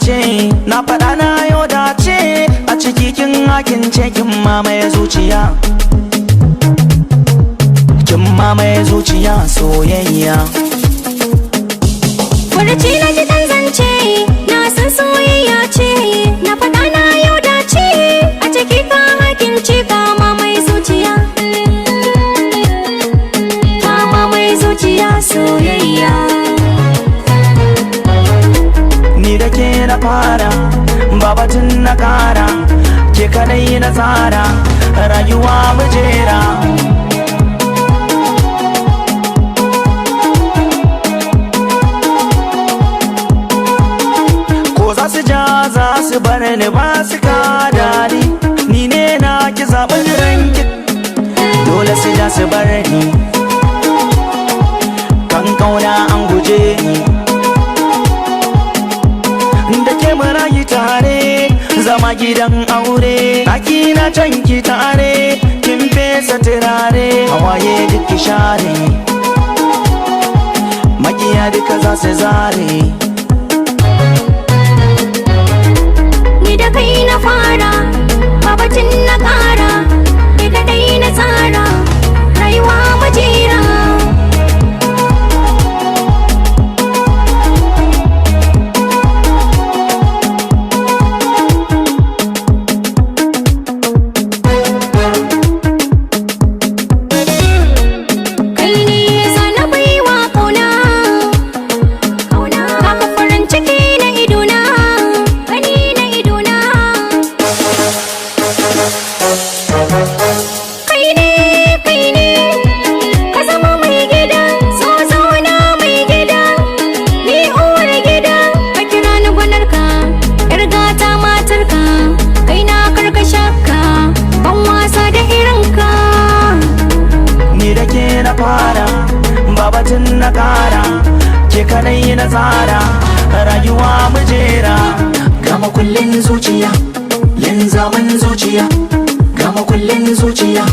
ce, na faɗa na yau dace, a ciki kin hakin ce kin mamaye zuciya. Kin mamaye zuciya soyayya. Furuci na ji dan zance, na san soyayya ce, na faɗa na yau dace, a ciki ka hakin ce ka mamaye zuciya. Ka mamaye zuciya soyayya. Ni da ke na fara, babatun na kara, ke kadai na tsara, rayuwa mu jera. Ko za su ja za su bar ni ba su kada ni ne na ki zaɓin ranki, dole su ja su bar ni, kan kauna an guje ni. Da ke marayi tare, zama gidan aure, ɗaki na canki tare, kin fesa turare, hawaye duk ki share, makiya duka za su zare. Ni da kai na fara, babatin na ƙara, ni kadai na tsara, rayuwa mu jera. Babatun na kara, ke kadai na tsara, rayuwa mu jera. Ga makullin zuciya, linzamin zuciya, ga makullin zuciya,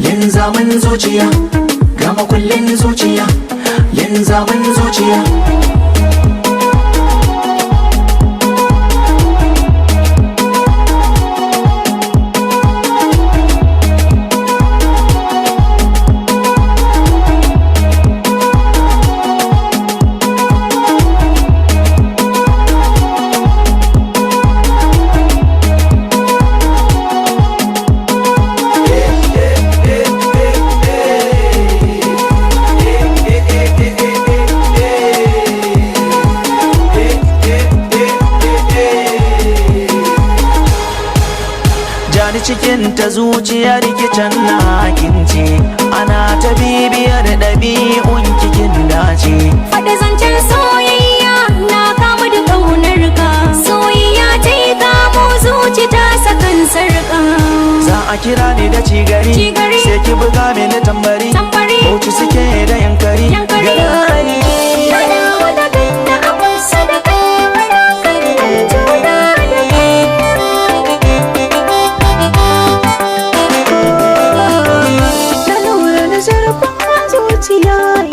linzamin zuciya, ga makullin zuciya, linzamin zuciya. Jani cikin ta zuciyar kicin na kince, ana ta bibiyar ɗabi'un kikin dace. Faɗa zancen soyayya na kama da ƙaunar ka, soyayya ta yi kamo zuci ta sakan sarƙa. Za a kira ni da cigari, sai ki buga mini tambari, bauchi suke da yankari. Gari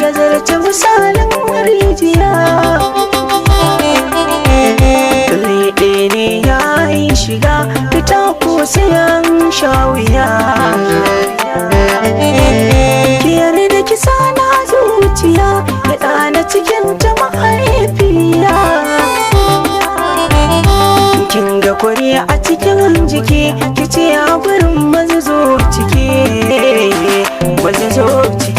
ya zarce misalin rijiya. Riɗe ne ya yi shiga, fita ko sayan shawiya. Ki yarda ki sana zuciya, ya ɗana cikin ta mahaifiya. Kin ga kwari a cikin jiki, ki ce a gurin mazazo ciki, mazazo ciki.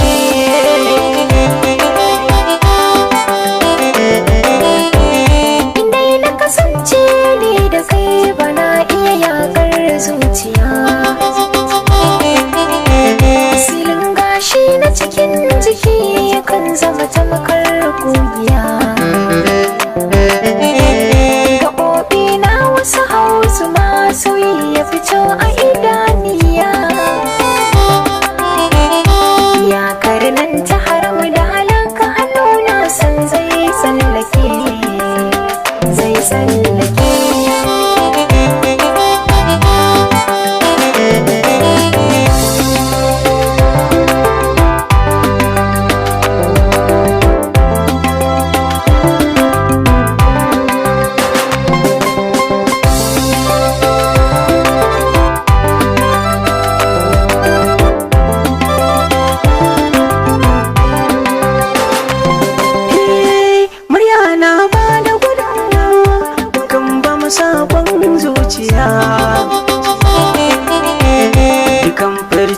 Silin gashi na cikin jiki kan zama tamakar kugiya. Gaɓoɓi na wasu hausu masu ya fito a idaniya.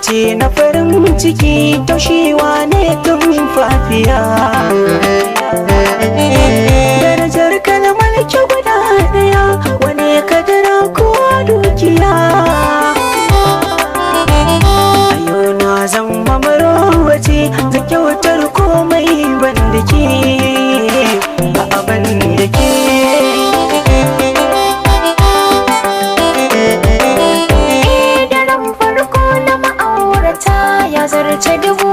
ce na farin ciki taushewa ne tun fafiya. Darajar kalmar ki guda ɗaya, wane kadara ko dukiya. Ayo na zama marowace, zan kyautar komai banda ke, a abin da ke. Daren farko na ma'aurata ya zarce dubu